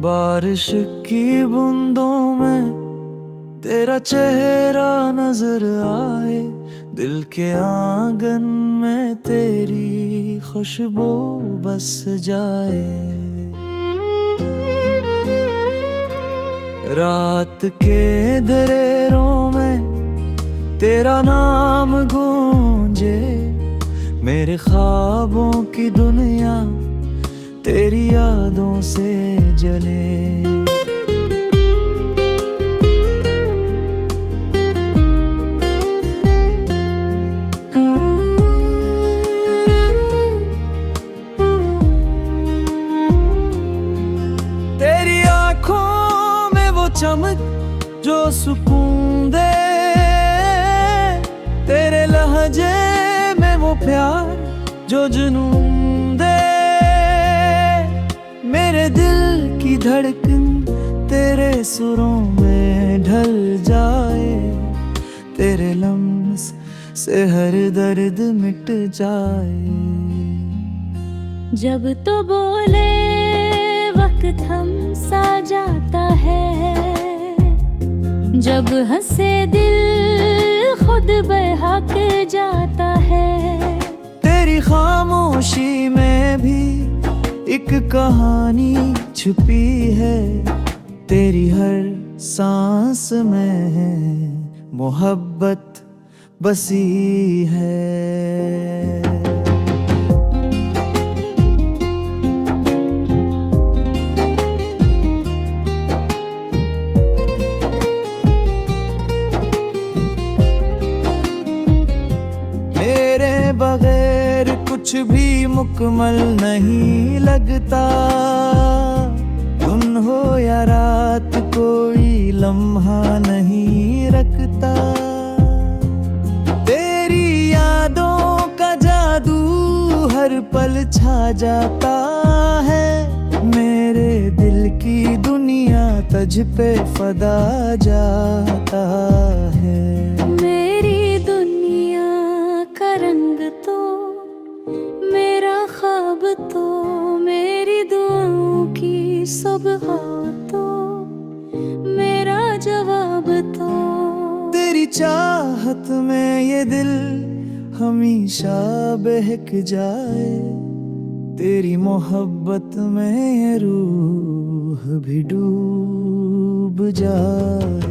बारिश की बूंदों में तेरा चेहरा नजर आए, दिल के आंगन में तेरी खुशबू बस जाए। रात के दरेरों में तेरा नाम गूंजे, मेरे ख्वाबों की दुनिया तेरी यादों से जले। तेरी आंखों में वो चमक जो सुकून दे, तेरे लहजे में वो प्यार जो जुनून दे। मेरे दिल की धड़कन तेरे सुरों में ढल जाए, तेरे लम्स से हर दर्द मिट जाए। जब तो बोले वक्त थम सा जाता है, जब हंसे दिल खुद बहक जाता है। तेरी खामोशी में भी एक कहानी छुपी है, तेरी हर सांस में मोहब्बत बसी है। मेरे बगैर कुछ भी मुकम्मल नहीं लगता, दिन हो या रात कोई लम्हा नहीं रखता। तेरी यादों का जादू हर पल छा जाता है, मेरे दिल की दुनिया तुझ पे फदा जाता है। मेरी दुनिया का रंग तो, मेरा ख्वाब तो, मेरी दुआओं की सुबह तो, मेरा जवाब तो। तेरी चाहत में ये दिल हमेशा बहक जाए, तेरी मोहब्बत में ये रूह भी डूब जाए।